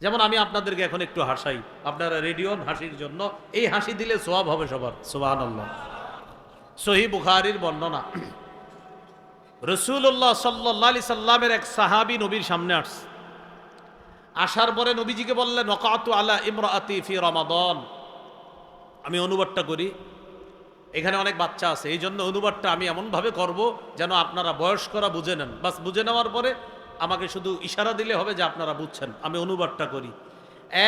যেমন আমি আপনাদেরকে এখন একটু হাসাই, আপনারা রেডিও হাসির জন্য, এই হাসি দিলে সওয়াব হবে সবার। সুবহানাল্লাহ। সহিহ বুখারীর বর্ণনা, রাসূলুল্লাহ সাল্লাল্লাহু আলাইহি সাল্লামের এক সাহাবী নবীর সামনে আসছে। আসার পরে নবীজিকে বললেন, ওয়াকাতু আলা ইমরাআতি ফি রমাদান। আমি অনুবাদটা করি, এখানে অনেক বাচ্চা আছে, এই জন্য অনুবাদটা আমি এমনভাবে করব যেন আপনারা বয়স্করা বুঝে নেন। বাস বুঝে নেওয়ার পরে আমাকে শুধু ইশারা দিলে হবে যে আপনারা বুঝছেন। আমি অনুবাদটা করি।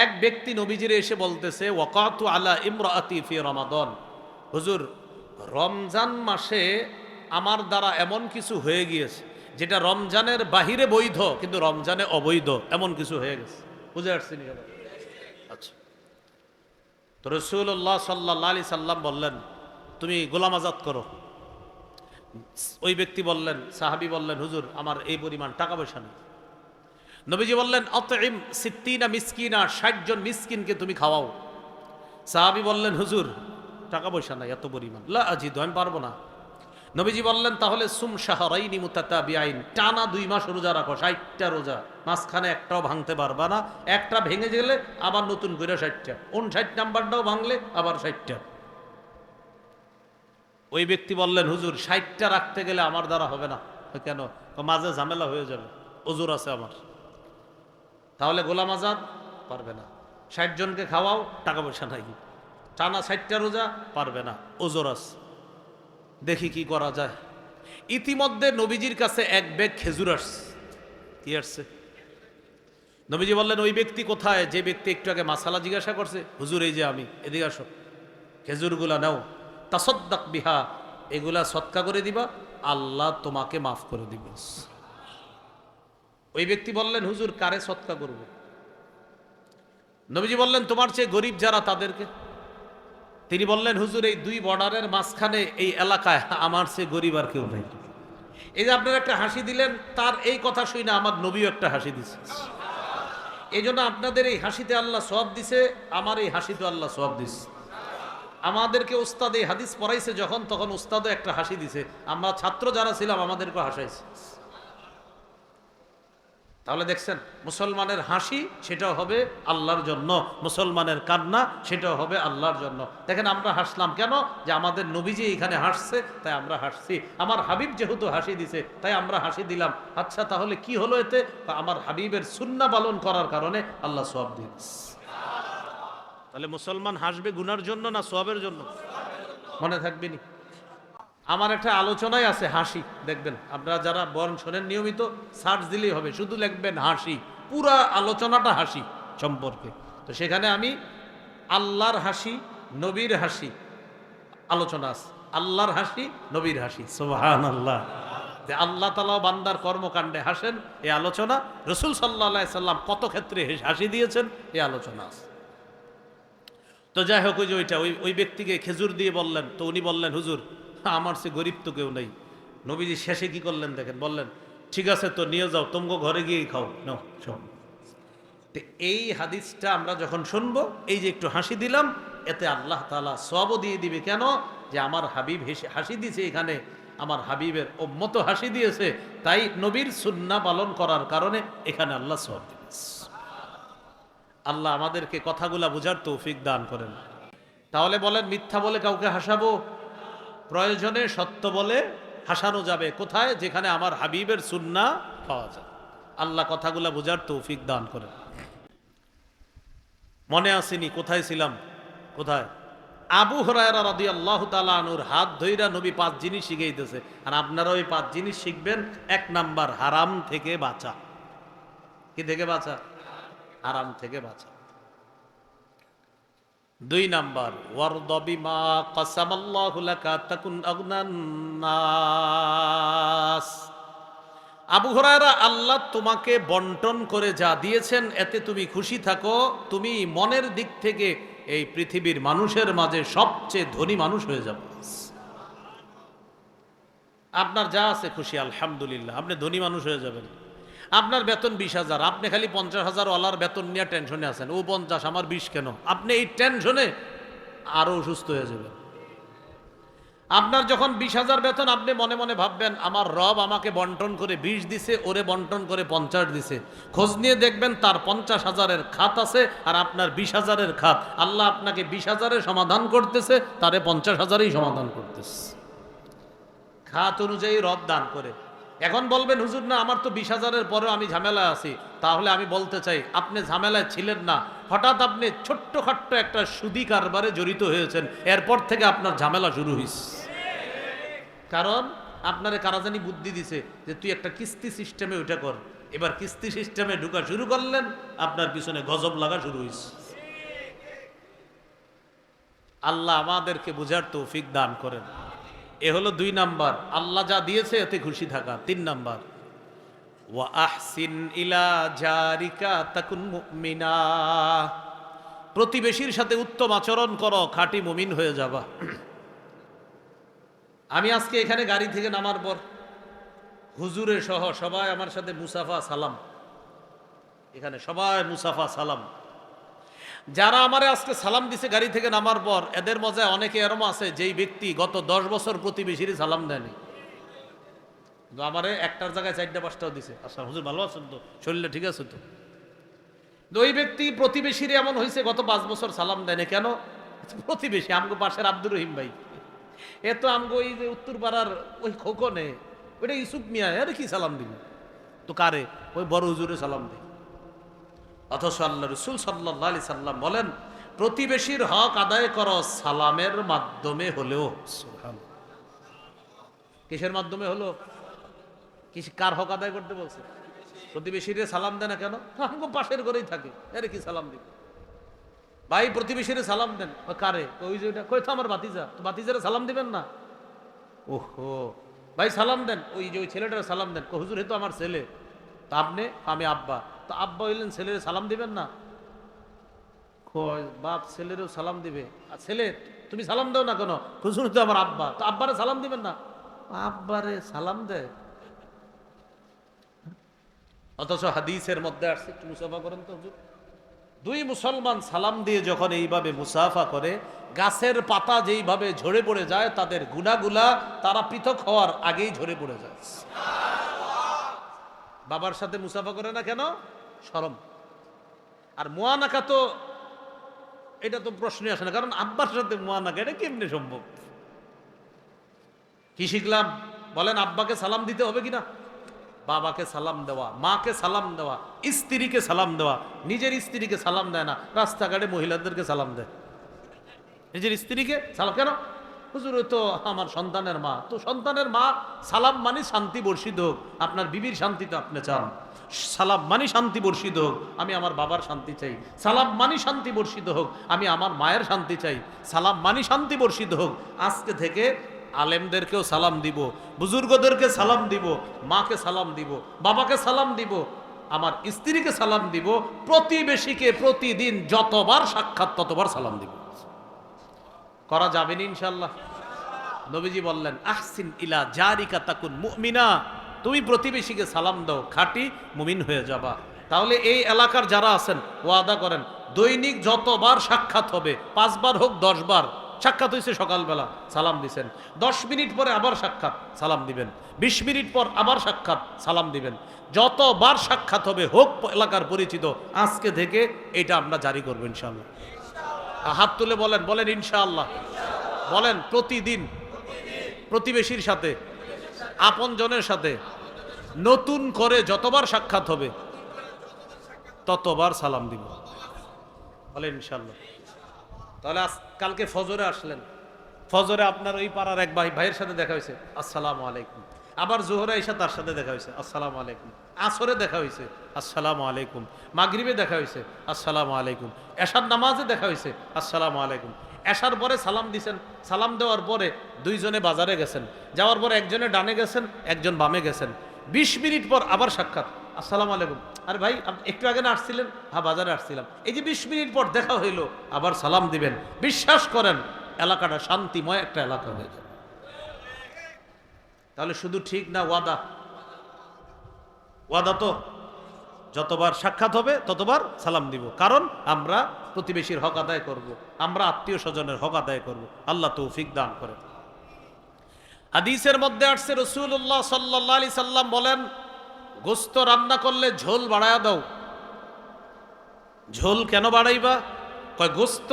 এক ব্যক্তি নবীজিরে এসে বলতেছে, ওয়াকাতু আলা ইমরাআতি ফি রমাদান, হুজুর রমজান মাসে আমার দ্বারা এমন কিছু হয়ে গিয়েছে যেটা রমজানের বাহিরে বৈধ কিন্তু রমজানে অবৈধ, এমন কিছু হয়ে গেছে। বুঝে আসছেন? আচ্ছা, তো রাসূলুল্লাহ সাল্লাল্লাহু আলাইহি সাল্লাম বললেন, তুমি গোলাম আজাদ করো। ওই ব্যক্তি বললেন, সাহাবী বললেন, হুজুর আমার এই পরিমাণ টাকা পয়সা নেই। নবীজি বললেন, আতইম সিত্তিনা মিসকিনা, 60 জন মিসকিনকে তুমি খাওয়াও। সাহাবী বললেন, হুজুর টাকা পয়সা নাই এত পরিমাণ, লা আজিদু, আমি পারবো না। নবীজি বললেন, তাহলে সুম শাহরাইনি মুতাতাবিআইন, টানা 2 মাস রোজা রাখো, 60টা রোজা, মাঝখানে একটাও ভাঙতে পারবা না। একটা ভেঙে গেলে আবার নতুন করে 60টা, 59 নাম্বারটাও ভাঙলে আবার 60টা। ওই ব্যক্তি বললেন, হুজুর 60টা রাখতে গেলে আমার দ্বারা হবে না। কেন? মাঝে ঝামেলা হয়ে যাবে, ওজোর আছে আমার। তাহলে গোলাম আজাদ পারবে না। 60 জনকে খাওয়াও, টাকা পয়সা নাই। টানা 60টা রোজা পারবে না, ওজোর আছে। দেখি কি করা যায়। ইতিমধ্যে নবীজির কাছে এক ব্যাগ খেজুর আসছে। কি আসছে? নবীজি বললেন, ওই ব্যক্তি কোথায় যে ব্যক্তি একটু আগে মাসালা জিজ্ঞাসা করছে? হুজুর এই যে আমি, এদিকে আসো, খেজুরগুলা নাও, তাসাদ্দাক বিহা, এগুলা সদকা করে দিবা, আল্লাহ তোমাকে মাফ করে দিবে। ওই ব্যক্তি বললেন, হুজুর কারে সদকা করব? নবীজি বললেন, তোমার চেয়ে গরিব যারা তাদেরকে। তিনি বললেন, হুজুর এই 2 বর্ডারের মাঝখানে এই এলাকায় আমার চেয়ে গরিব আর কেউ নেই। এই যে আপনারা একটা হাসি দিলেন, তার এই কথা শুনে আমার নবীও একটা হাসি দিছে। এই জন্য আপনাদের এই হাসিতে আল্লাহ সওয়াব দিছে, আমার এই হাসিতে আল্লাহ সওয়াব দিছে। আমাদেরকে উস্তাদ এই হাদিস পড়াইছে যখন, তখন উস্তাদও একটা হাসি দিছে, আমরা ছাত্র যারা ছিলাম আমাদেরকে হাসাইছে। তাহলে দেখছেন, মুসলমানের হাসি সেটাও হবে আল্লাহর জন্য, মুসলমানের কান্না সেটাও হবে আল্লাহর জন্য। দেখেন আমরা হাসলাম কেন? যে আমাদের নবীজি এখানে হাসছে তাই আমরা হাসছি, আমার হাবিব যেহেতু হাসি দিছে তাই আমরা হাসি দিলাম। আচ্ছা তাহলে কি হলো এতে? আমার হাবিবের সুন্নাহ পালন করার কারণে আল্লাহ সওয়াব দিয়েছে। তাহলে মুসলমান হাসবে গুনার জন্য না সওয়াবের জন্য? মনে থাকবে নি? আমার একটা আলোচনায় আছে হাসি, দেখবেন আপনারা যারা বরং শোনেন নিয়মিত, সার্চ দিলেই হবে, শুধু লিখবেন হাসি, পুরা আলোচনাটা হাসি সম্পর্কে। তো সেখানে আমি আল্লাহর হাসি, নবীর হাসি আলোচনা আছে। আল্লাহর হাসি, নবীর হাসি। সুবহানাল্লাহ। যে আল্লাহ তাআলা বান্দার কর্মকাণ্ডে হাসেন এই আলোচনা, রাসূল সাল্লাল্লাহু আলাইহি সাল্লাম কত ক্ষেত্রে হাসি দিয়েছেন এই আলোচনা আছে। তো যাই হোক, ওই যে ওই ব্যক্তিকে খেজুর দিয়ে বললেন, তো উনি বললেন, হুজুর আমার সে গরিব তো কেউ নেই। নবীজি শেষে কি করলেন দেখেন, বললেন, ঠিক আছে তো নিয়ে যাও, তোমগো ঘরে গিয়ে খাও নাও। এই হাদিসটা আমরা যখন শুনবো, এই যে একটু হাসি দিলাম, এতে আল্লাহ তাআলা সওয়াবও দিয়ে দিবে। কেন? যে আমার হাবিব হাসি দিয়েছে, এখানে আমার হাবিবের উম্মত হাসি দিয়েছে, তাই নবীর সুন্নাহ পালন করার কারণে এখানে আল্লাহ সওয়াব দিবেন। আল্লাহ আমাদেরকে কথাগুলা বোঝার তৌফিক দান করেন। তাহলে বলেন, মিথ্যা বলে কাউকে হাসাবো? প্রয়োজনে সত্য বলে হাসানো যাবে। কোথায়? যেখানে আমার হাবিবের সুন্নাহ পাওয়া যায়। আল্লাহ কথাগুলা বোঝার তৌফিক দান করেন। মনে আসেনি কোথায় ছিলাম? কোথায়? আবু হুরায়রা রাদিয়াল্লাহু তাআলা আনহুর হাত ধইরা নবী 5 জিনিস শিখাইতেছে, আর আপনারা ওই 5 জিনিস শিখবেন। 1 নাম্বার, হারাম থেকে বাঁচা। কি থেকে বাঁচা? হারাম থেকে বাঁচা। 2 নাম্বার, ওয়ারদা বিমা কাসামাল্লাহু লাকা তাকুন আগনান নাস। আবু হুরায়রা, আল্লাহ তোমাকে বন্টন করে যা দিয়েছেন এতে তুমি খুশি থাকো, তুমি মনের দিক থেকে এই পৃথিবীর মানুষের মাঝে সবচেয়ে ধনী মানুষ হয়ে যাবে। আপনার যা আছে খুশি আলহামদুলিল্লাহ, আপনি ধনী মানুষ হয়ে যাবেন। আপনার বেতন 20,000, আপনি খালি 50,000 ওয়ালার বেতন নিয়ে টেনশনে আছেন, ও 50 আমার 20 কেন? আপনি এই টেনশনে আরো অসুস্থ হয়ে যাবেন। আপনার যখন 20,000 বেতন, আপনি মনে মনে ভাববেন আমার রব আমাকে বন্টন করে 20 দিছে, ওরে বন্টন করে 50 দিছে। খোঁজ নিয়ে দেখবেন তার 50,000-এর খাত আছে আর আপনার 20,000-এর খাত। আল্লাহ আপনাকে 20,000-এর সমাধান করতেছে, তারে 50,000-ই সমাধান করতেছে। খাত অনুযায়ী রব দান করে। এখন বলবেন হুজুর না আমার তো 20,000-এর পরেও আমি ঝামেলায় আছি। তাহলে আমি বলতে চাই আপনি ঝামেলায় ছিলেন না, হঠাৎ আপনি ছোট্টখাট্ট একটা সুদি কারবারে জড়িত হয়েছেন, এরপর থেকে আপনার ঝামেলা শুরু হয়েছে। কারণ আপনারে কারাজানি বুদ্ধি দিছে যে তুই একটা কিস্তি সিস্টেমে ওইটা কর। এবার কিস্তি সিস্টেমে ঢুকা শুরু করলেন, আপনার পিছনে গজব লাগা শুরু হয়েছে। আল্লাহ আমাদেরকে বুঝার তৌফিক দান করেন। এ হলো 2 নাম্বার, আল্লাহ যা দিয়েছে এতে খুশি থাকা। 3 নাম্বার, ওয়া আহসিন ইলা জারিকা তাকুন মুমিনা, প্রতিবেশীর সাথে উত্তম আচরণ করো, খাঁটি মুমিন হয়ে যাবা। আমি আজকে এখানে গাড়ি থেকে নামার পর হুজুরে সহ সবাই আমার সাথে মুসাফা সালাম, এখানে সবাই মুসাফা সালাম। যারা আমারে আজকে সালাম দিছে গাড়ি থেকে নামার পর, এদের মজায় অনেকে এরম আছে যেই ব্যক্তি গত 10 বছর প্রতিবেশীর সালাম দেয়নি, আমারে একটার জায়গায় 4টা 5টাও দিছে। আচ্ছা হুজুর ভালো আছেন তো, শরীরে ঠিক আছে তো? ওই ব্যক্তি প্রতিবেশীর এমন হয়েছে গত 5 বছর সালাম দেয়নি। কেন? প্রতিবেশী আমগো পাশের আব্দুর রহিম ভাই, এ তো আমগো ওই যে উত্তর পাড়ার ওই খোকনে, ওইটা ইউসুফ মিয়া, আরে কি সালাম দিব তো কারে? ওই বড় হুজুরে সালাম দেয়। অথচ আল্লাহ রাসূল সাল্লাল্লাহু আলাইহি সাল্লাম বলেন প্রতিবেশীর হক আদায় করো সালামের মাধ্যমে হলেও। সুবহানাল্লাহ। কিসের মাধ্যমে হলো? কার হক আদায় করতে বলছে? প্রতিবেশীরে সালাম দেয় না কেন? আমগো পাশের ঘরেই থাকে, আরে কি সালাম দিব ভাই? প্রতিবেশীরে সালাম দেন। কারে? ওই যে ওইটা কই তো আমার ভাতিজা, তো ভাতিজারে সালাম দিবেন না? ওহো ভাই সালাম দেন, ওই যে ওই ছেলেটারে সালাম দেন। হুজুর হে তো আমার ছেলে। তা আপনি? আমি আব্বা। তো আব্বা হইলেন, ছেলের সালাম দিবেন না? বাপ ছেলেরও সালাম দিবে। আর ছেলে তুমি সালাম দাও না কেন? হুজুর তো আমার আব্বা। তো আব্বারে সালাম দিবেন না? আব্বারে সালাম দেয়। অথচ হাদিসের মধ্যে আসছে, একটু মুসাফা করেন তো হুজুর। 2 মুসলমান সালাম দিয়ে যখন এইভাবে মুসাফা করে, গাছের পাতা যেইভাবে ঝরে পড়ে যায়, তাদের গুনাহগুলা তারা পৃথক হওয়ার আগেই ঝরে পড়ে যায়। বাবার সাথে মুসাফা করে না কেন? শরম। আর মুয়ানাকা তো এটা তো প্রশ্নই আসে না, কারণ আব্বার সাথে মুয়ানাকা এটা কেমনে সম্ভব? কি শিখলাম বলেন? আব্বাকে সালাম দিতে হবে কিনা? বাবাকে সালাম দেওয়া, মাকে সালাম দেওয়া, স্ত্রীকে সালাম দেওয়া। নিজের স্ত্রীকে সালাম দেয় না, রাস্তাঘাটে মহিলাদেরকে সালাম দেয়। নিজের স্ত্রীকে সালাম কেন? হুজুর তো আমার সন্তানের মা। তো সন্তানের মা সালাম মানে শান্তি বর্ষিত হোক। আপনার বিবির শান্তি তো আপনি চান, সালাম মানে শান্তি বর্ষিত হোক। আমি আমার বাবার শান্তি চাই। সালাম মানে শান্তি বর্ষিত হোক, আমি আমার মায়ের শান্তি চাই। সালাম মানে শান্তি বর্ষিত হোক। আজকে থেকে আলেমদেরকেও সালাম দিব, বুজুর্গদেরকে সালাম দিব, মাকে সালাম দিব, বাবাকে সালাম দিব, আমার স্ত্রীকে সালাম দিব, প্রতিবেশীকে প্রতিদিন যতবার সাক্ষাৎ ততবার সালাম দিব। করা যাবে না ইনশাআল্লাহ? নবীজি বললেন আহসিন ইলা জারিকা তাকুন মুমিনা, তুমি প্রতিবেশীকে সালাম দাও, খাঁটি মুমিন হয়ে যাবা। তাহলে এই এলাকার যারা আছেন ওয়াদা করেন দৈনিক যতবার সাক্ষাৎ হবে, 5 বার হোক 10 বার সাক্ষাৎ হয়েছে, সকালবেলা সালাম দিবেন, 10 মিনিট পরে আবার সাক্ষাৎ সালাম দিবেন, 20 মিনিট পর আবার সাক্ষাৎ সালাম দিবেন। যতবার সাক্ষাৎ হবে হোক এলাকার পরিচিত, আজকে থেকে এটা আমরা জারি করবো ইনশাআল্লাহ। হাত তুলে বলেন, বলেন ইনশাআল্লাহ। বলেন প্রতিদিন প্রতিবেশীর সাথে, আপনজনের সাথে নতুন করে যতবার সাক্ষাৎ হবে ততবার সালাম দিব। বলেন ইনশাআল্লাহ। তাহলে কালকে ফজরে আসলেন, ফজরে আপনার ওই পাড়ার এক ভাইয়ের সাথে দেখা হয়েছে, আসসালামু আলাইকুম। আবার জোহরে এসে তার সাথে দেখা হয়েছে, আসসালামু আলাইকুম। আসরে দেখা হয়েছে, আসসালামু আলাইকুম। মাগরিবে দেখা হয়েছে, আসসালামু আলাইকুম। এশার নামাজে দেখা হয়েছে, আসসালামু আলাইকুম। এশার পরে সালাম দিছেন, সালাম দেওয়ার পরে 2 জনে বাজারে গেছেন, যাওয়ার পরে একজনে ডানে গেছেন, একজন বামে গেছেন। 20 মিনিট পর আবার সাক্ষাৎ, আসসালামু আলাইকুম। আরে ভাই একটু আগে না আসছিলেন? হ্যাঁ বাজারে আসছিলাম। এই যে 20 মিনিট পর দেখা হইলো, আবার সালাম দিবেন। বিশ্বাস করেন এলাকাটা শান্তিময় একটা এলাকা হয়ে যাবে। তাহলে শুধু ঠিক না ওয়াদা? ওয়াদা তো যতবার সাক্ষাৎ হবে ততবার সালাম দিব, কারণ আমরা প্রতিবেশীর হক আদায় করব, আমরা আত্মীয় স্বজনের হক আদায় করব। আল্লাহ তৌফিক দান করে। হাদিসের মধ্যে আসছে রাসূলুল্লাহ সাল্লাল্লাহু আলাইহি সাল্লাম বলেন, গোশত রান্না করলে ঝোল বাড়ায়া দাও। ঝোল কেন বাড়াইবা? কয় গোশত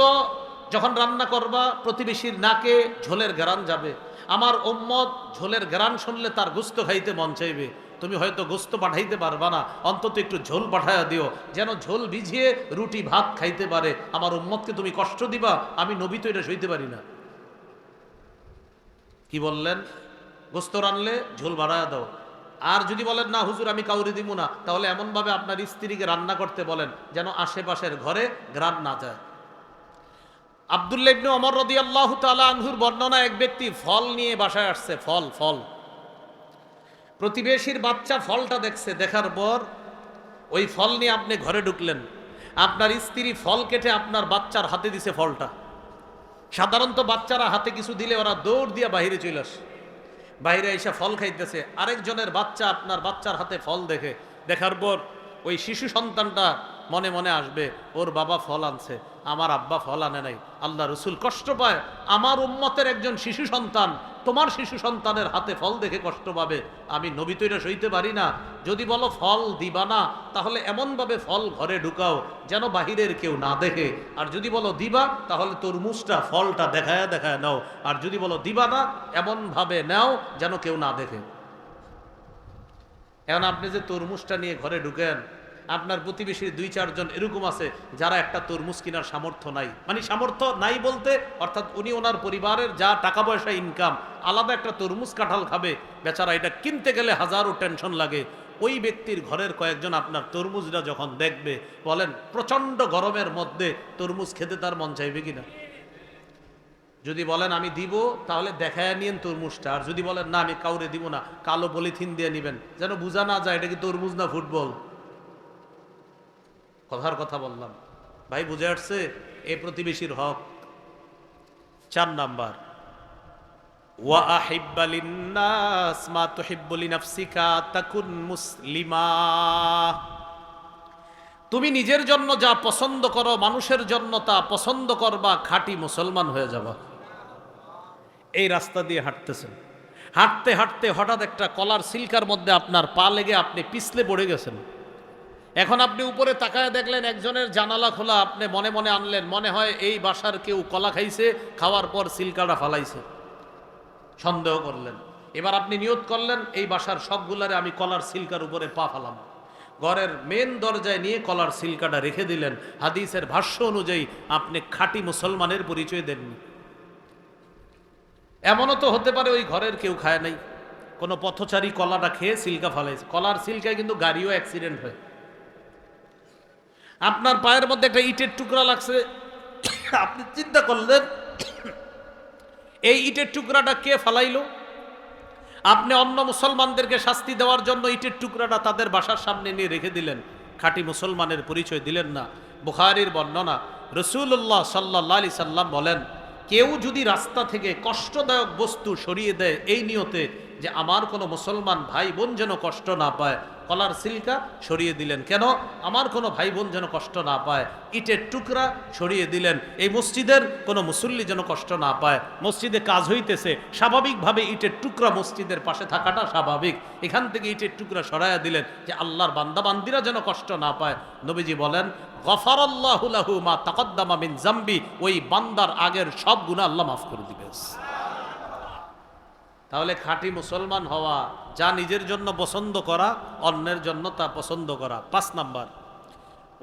যখন রান্না করবা প্রতিবেশীর নাকে ঝোলের ঘ্রাণ যাবে, আমার উম্মত ঝোলের ঘ্রাণ শুনলে তার গোশত খাইতে মন চাইবে। তুমি হয়তো গোশত পাঠাইতে পারবা না, অন্তত একটু ঝোল পাঠাইয়া দিও, যেন ঝোল ভিজিয়ে রুটি ভাত খাইতে পারে। আমার উম্মতকে তুমি কষ্ট দিবা, আমি নবী তো এটা সইতে পারি না। কি বললেন? গোশত রানলে ঝোল বাড়ায়া দাও। আর যদি বলেন না হুজুর আমি কাউরে দিব না, তাহলে এমনভাবে আপনার স্ত্রীকে রান্না করতে বলেন যেন আশেপাশের ঘরে ঘ্রাণ না যায়। আব্দুল্লাহ ইবনে ওমর রাদিয়াল্লাহু তাআলা আনহুর বর্ণনা, এক ব্যক্তি ফল নিয়ে বাসায় আসছে। ফল প্রতিবেশীর বাচ্চা ফলটা দেখছে, দেখার পর ওই ফল নিয়ে আপনি ঘরে ঢুকলেন। আপনার স্ত্রী ফল কেটে আপনার বাচ্চার হাতে দিছে ফলটা। সাধারণত বাচ্চারা হাতে কিছু দিলে ওরা দৌড় দিয়া বাহিরে চলে আসে, বাইরে এসে ফল খাইতেছে। আরেকজনের বাচ্চা আপনার বাচ্চার হাতে ফল দেখার পর ওই শিশু সন্তানটা মনে মনে আসবে, ওর বাবা ফল আনছে, আমার আব্বা ফল আনে নাই। আল্লাহ রসুল কষ্ট পায়, আমার উম্মতের একজন শিশু সন্তান তোমার শিশু সন্তানের হাতে ফল দেখে কষ্ট পাবে, আমি নবী তো এটা সইতে পারি না। যদি বলো ফল দিবা না, তাহলে এমনভাবে ফল ঘরে ঢুকাও যেন বাহিরের কেউ না দেখে। আর যদি বলো দিবা, তাহলে তরমুজটা ফলটা দেখায় দেখায় নাও। আর যদি বলো দিবা না, এমনভাবে নাও যেন কেউ না দেখে। এখন আপনি যে তরমুজটা নিয়ে ঘরে ঢুকেন, আপনার প্রতিবেশীর 2-4 জন এরকম আছে যারা একটা তরমুজ কেনার সামর্থ্য নাই। মানে সামর্থ্য নাই বলতে অর্থাৎ উনি ওনার পরিবারের যা টাকা পয়সা ইনকাম, আলাদা একটা তরমুজ কাঁঠাল খাবে, বেচারা এটা কিনতে গেলে হাজারো টেনশন লাগে। ওই ব্যক্তির ঘরের কয়েকজন আপনার তরমুজটা যখন দেখবে, বলেন প্রচন্ড গরমের মধ্যে তরমুজ খেতে তার মন চাইবে কিনা? যদি বলেন আমি দিব, তাহলে দেখায় নিয়েন তরমুজটা। আর যদি বলেন না আমি কাউরে দিব না, কালো পলিথিন দিয়ে নিবেন যেন বোঝা না যায় এটা কি তরমুজ না ফুটবল। কথার কথা বললাম, ভাই বুঝে আসছে? এই প্রতিবেশীর হক। 4 নাম্বার, ওয়া আহিব্বা লিন্নাস মা তুহিব্বু লিনাফসিকা তাকুন মুসলিমা। তুমি নিজের জন্য যা পছন্দ করো, মানুষের জন্য তা পছন্দ করবা, খাঁটি মুসলমান হয়ে যাবা। এই রাস্তা দিয়ে হাঁটতেছেন, হাঁটতে হাঁটতে হঠাৎ একটা কলার সিল্কার মধ্যে আপনার পা লেগে আপনি পিছলে পড়ে গেছেন। এখন আপনি উপরে তাকায় দেখলেন একজনের জানালা খোলা, আপনি মনে মনে আনলেন, মনে হয় এই বাসার কেউ কলা খাইছে, খাওয়ার পর সিল্কাটা ফালাইছে। সন্দেহ করলেন, এবার আপনি নিয়ত করলেন এই বাসার সবগুলারে আমি কলার সিল্কার উপরে পা ফালাম। ঘরের মেন দরজায় নিয়ে কলার সিল্কাটা রেখে দিলেন। হাদিসের ভাষ্য অনুযায়ী আপনি খাঁটি মুসলমানের পরিচয় দেননি। এমনও তো হতে পারে ওই ঘরের কেউ খায় নাই, কোনো পথচারী কলাটা খেয়ে সিল্কা ফালাইছে। কলার সিল্কায় কিন্তু গাড়িও অ্যাক্সিডেন্ট হয়। আপনার পায়ের মধ্যে একটা ইটের টুকরা লাগছে, আপনি চিন্তা করলেন এই ইটের টুকরাটা কে ফালাইলো। আপনি অন্য মুসলমানদেরকে শাস্তি দেওয়ার জন্য ইটের টুকরাটা তাদের বাসার সামনে নিয়ে রেখে দিলেন, খাঁটি মুসলমানের পরিচয় দিলেন না। বুখারীর বর্ণনা, রাসূলুল্লাহ সাল্লাল্লাহু আলাইহি সাল্লাম বলেন, কেউ যদি রাস্তা থেকে কষ্টদায়ক বস্তু সরিয়ে দেয় এই নিয়তে যে আমার কোনো মুসলমান ভাই বোন যেন কষ্ট না পায়, কলার সিল্কা সরিয়ে দিলেন। কেন? আমার কোনো ভাই বোন যেন কষ্ট না পায়। ইটের টুকরা সরিয়ে দিলেন, এই মসজিদের কোনো মুসল্লি যেন কষ্ট না পায়। মসজিদে কাজ হইতেছে, স্বাভাবিকভাবে ইটের টুকরা মসজিদের পাশে থাকাটা স্বাভাবিক। এখান থেকে ইটের টুকরা সরাইয়া দিলেন যে আল্লাহর বান্দা বান্দিরা যেন কষ্ট না পায়। নবীজি বলেন, গফারাল্লাহু লাহু মা তাকদ্দামা মিন জামবি, ওই বান্দার আগের সব গুনাহ আল্লাহ মাফ করে দিবেন। তাহলে খাঁটি মুসলমান হওয়া, যা নিজের জন্য পছন্দ করা, অন্যের জন্য তা পছন্দ করা। 5 নাম্বার,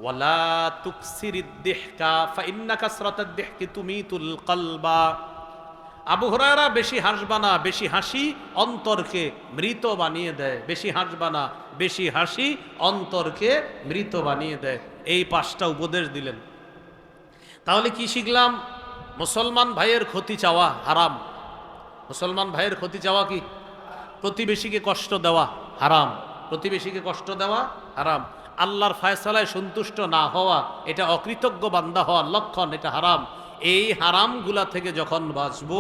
ওয়ালা তুকসিরিদ দিহকা ফাইন্না কাসরাতাদ দিহকি তুমিতুল কলবা। আবু হুরায়রা, বেশি হাসবা না, বেশি হাসি অন্তরকে মৃত বানিয়ে দেয়। বেশি হাসবা না, বেশি হাসি অন্তরকে মৃত বানিয়ে দেয়। এই 5টা উপদেশ দিলেন। তাহলে কি শিখলাম? মুসলমান ভাইয়ের ক্ষতি চাওয়া হারাম। মুসলমান ভাইয়ের ক্ষতি চাওয়া কি? প্রতিবেশীকে কষ্ট দেওয়া হারাম। প্রতিবেশীকে কষ্ট দেওয়া হারাম। আল্লাহর ফায়সালায় সন্তুষ্ট না হওয়া, এটা অকৃতজ্ঞ বান্দা হওয়ার লক্ষণ, এটা হারাম। এই হারামগুলা থেকে যখন বাঁচবো,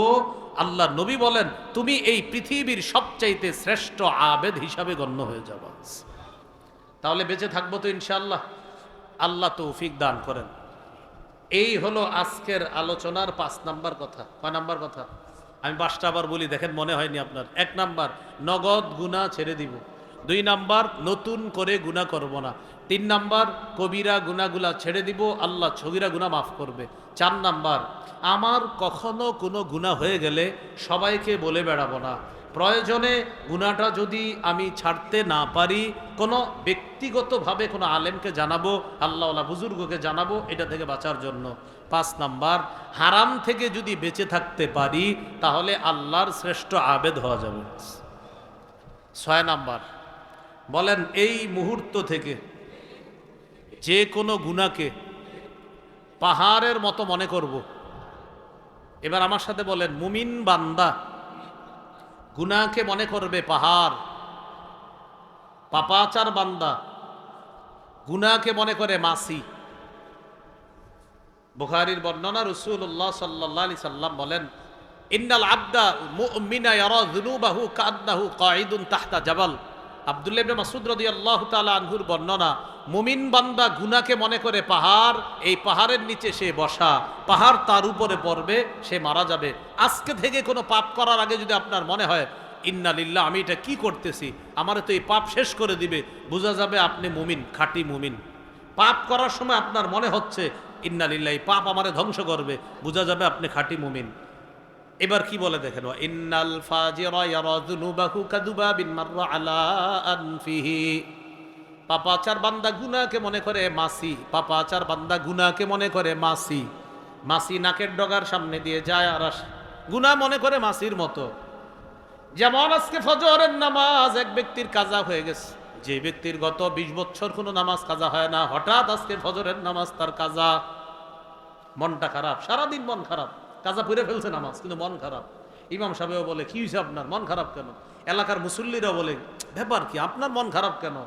আল্লাহ নবী বলেন তুমি এই পৃথিবীর সবচাইতে শ্রেষ্ঠ আবেদ হিসাবে গণ্য হয়ে যাবে। তাহলে বেঁচে থাকবো তো ইনশাআল্লাহ। আল্লাহ তৌফিক দান করেন। এই হলো আজকের আলোচনার 5 নাম্বার কথা। কয় নাম্বার কথা? আমি 5টা আবার বলি, দেখেন মনে হয়নি আপনার। 1 নাম্বার, নগদ গুনাহ ছেড়ে দিব। 2 নাম্বার, নতুন করে গুনাহ করব না। 3 নাম্বার, কবিরা গুনাহগুলা ছেড়ে দিব, আল্লাহ সগীরা গুনাহ মাফ করবে। 4 নাম্বার, আমার কখনো কোনো গুনাহ হয়ে গেলে সবাইকে বলে বেড়াবো না। প্রয়োজনে গুনাহটা যদি আমি ছাড়তে না পারি, কোনো ব্যক্তিগতভাবে কোনো আলেমকে জানাবো, আল্লাহওয়ালা বুজুর্গকে জানাবো, এটা থেকে বাঁচার জন্য। 5 নাম্বার, হারাম থেকে যদি বেঁচে থাকতে পারি তাহলে আল্লাহর শ্রেষ্ঠ আবেদ হওয়া যাবে। 6 নাম্বার, বলেন এই মুহূর্ত থেকে যে কোনো গুনাহকে পাহাড়ের মতো মনে করব। এবার আমার সাথে বলেন, মুমিন বান্দা গুনাহকে মনে করবে পাহাড়, পাপাচার বান্দা গুনাহকে মনে করে মাসি। বুখারীর বর্ণনা, রাসূলুল্লাহ সাল্লাল্লাহু আলাইহি সাল্লাম বলেন, ইন্নাল আবদা মুমিনা ইয়ারা যুনুবাহু কান্নাহু কাঈদুন তাহতা জাবাল। আব্দুল্লাহ ইবনে মাসউদ রাদিয়াল্লাহু তাআলা আনহুর বর্ণনা, মুমিন বান্দা গুনাহকে মনে করে পাহাড়, এই পাহাড়ের নিচে সে বসা, পাহাড় তার উপরে পড়বে, সে মারা যাবে। আজকে থেকে কোনো পাপ করার আগে যদি আপনার মনে হয় ইন্না লিল্লাহ, আমি এটা কি করতেছি, আমার তো এই পাপ শেষ করে দিবে, বোঝা যাবে আপনি মুমিন, খাঁটি মুমিন। পাপ করার সময় আপনার মনে হচ্ছে ইন্না লিল্লাহ, এই পাপ আমারে ধ্বংস করবে, বোঝা যাবে আপনি খাঁটি মুমিন। এবার কি বলে দেখেন, ইন্নাল ফাজিরা ইয়ারা যুনুবাহু কাদুবাবিন মাররা আলা আনফিহি। পাপাচার বান্দা গুনাহকে মনে করে মাসি, পাপাচার বান্দা গুনাহকে মনে করে মাসি। মাসি নাকের ডগার সামনে দিয়ে যায় আর আসে, গুনাহ মনে করে মাসির মতো। যেমন আজকে ফজরের নামাজ এক ব্যক্তির কাজা হয়ে গেছে, যে ব্যক্তির গত 20 বছর কোনো নামাজ কাজা হয় না, হঠাৎ আজকে ফজরের নামাজ তার কাজা, মনটা খারাপ, সারাদিন মন খারাপ, কাজা পড়ে ফেলছে নামাজ কিন্তু মন খারাপ। ইমাম সাহেবও বলে, কি হয়েছে আপনার, মন খারাপ কেন? এলাকার মুসল্লিরা বলে, ব্যাপার কি, আপনার মন খারাপ কেন?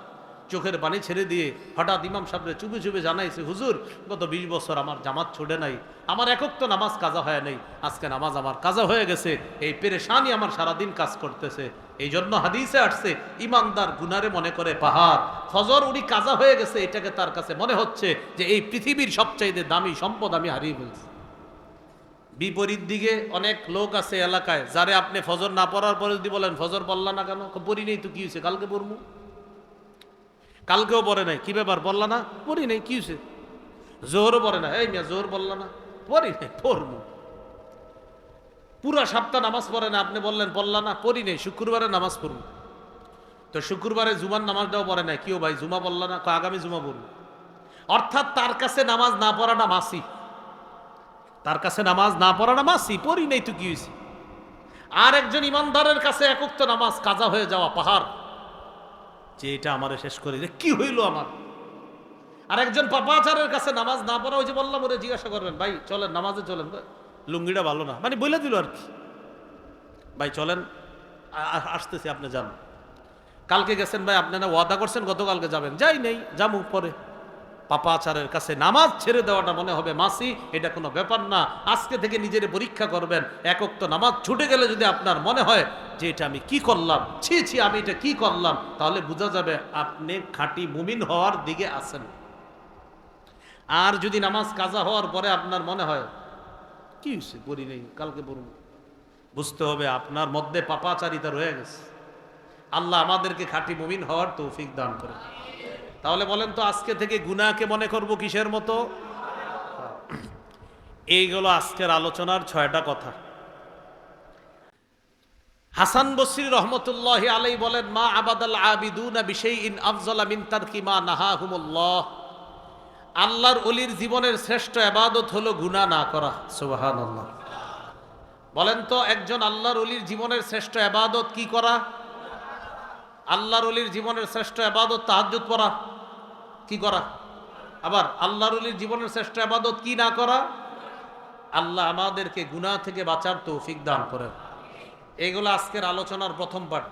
চোখের পানি ছেড়ে দিয়ে হঠাৎ ইমাম সাহেবরে চুপে চুপে জানাইছে, হুজুর গত 20 বছর আমার জামাত ছুটে নাই, আমার একক তো নামাজ কাজা হয় নাই, আজকে নামাজ আমার কাজা হয়ে গেছে, এই পেরেশানি আমার সারাদিন কাজ করতেছে। এই জন্য হাদিসে আসছে, ইমানদার গুনারে মনে করে পাহাড়। ফজর উনি কাজা হয়ে গেছে, এটাকে তার কাছে মনে হচ্ছে যে এই পৃথিবীর সবচাইতে দামি সম্পদ আমি হারিয়ে ফেলছি। বিপরীত দিকে অনেক লোক আছে এলাকায়, যারে আপনি ফজর না পড়ার পরে যদি বলেন ফজর পড়লা না কেন, পড়ি নেই তো কি হয়েছে, কালকে পড়বো। কালকেও পড়ে নাই, কি ব্যাপার, বললা না? পড়ি নাই, কি হয়েছে? জোহরও পড়ে না, এই মিয়া জোহর বললা না? পড়ি নাই, পড়বো। পুরা সপ্তাহ নামাজ পড়ে না, আপনি বললেন পড়লা না? পড়ি নেই, শুক্রবারে নামাজ পড়বো। তো শুক্রবারে জুমার নামাজটাও পড়ে নাই, কিও ভাই জুমা পড়লা না? আগামী জুমা পড়বো। অর্থাৎ তার কাছে নামাজ না পড়াটা মাসি, তার কাছে নামাজ না পড়াটা মাসি, পড়ি নেই তো কি হয়েছে। আর একজন ইমানদারের কাছে একক তো নামাজ কাজা হয়ে যাওয়া পাহাড়, যে এটা আমারে শেষ করে যে কি হইল আমার। আর একজন পাপাচারের কাছে নামাজ না পড়া, ওই যে বললাম, ওরে জিজ্ঞাসা করবেন, ভাই চলেন নামাজে চলেন, লুঙ্গিটা ভালো না, মানে বলে দিল আর কি, ভাই চলেন আসতেছি, আপনি যান। কালকে গেছেন ভাই, আপনি না ওয়াদা করছেন গতকালকে যাবেন, যাই নেই, যাবো পরে। পাপাচারের কাছে নামাজ ছেড়ে দেওয়াটা মনে হবে মাসি, এটা কোনো ব্যাপার না। আজকে থেকে নিজের পরীক্ষা করবেন, একক তো নামাজ ছুটে গেলে যদি আপনার মনে হয় যে এটা আমি কি করলাম, ছি ছি আমি এটা কি করলাম, তাহলে বোঝা যাবে আপনি খাঁটি মুমিন হওয়ার দিকে আছেন। আর যদি নামাজ কাজা হওয়ার পরে আপনার মনে হয় কি হয়েছে, পড়ি নেই, কালকে পড়ব, বুঝতে হবে আপনার মধ্যে পাপাচারিতা রয়ে গেছে। আল্লাহ আমাদেরকে খাঁটি মুমিন হওয়ার তৌফিক দান করে। তাহলে বলেন তো, আজকে থেকে গুনাহকে মনে করব কিসের মতো? এইগুলো আজকের আলোচনার 6টা কথা। হাসান বসরি রহমতুল্লাহি আলাইহি বলেন, মা আবাদাল আবিদুনা বিশাইইন আফজালা মিন তারকি মা নাহাহুমুল্লাহ। আল্লাহর ওলির জীবনের শ্রেষ্ঠ ইবাদত হলো গুনাহ না করা। সুবহানাল্লাহ। বলেন তো, একজন আল্লাহর ওলির জীবনের শ্রেষ্ঠ ইবাদত কি করা? আল্লাহর ওলির জীবনের শ্রেষ্ঠ ইবাদত তাহাজ্জুদ পড়া। কি করা? আবার আল্লাহর ওলির জীবনের শ্রেষ্ঠ ইবাদত কি না করা? আল্লাহ আমাদেরকে গুনাহ থেকে বাঁচার তৌফিক দান করেন। এগুলো আজকের আলোচনার প্রথম পার্ট।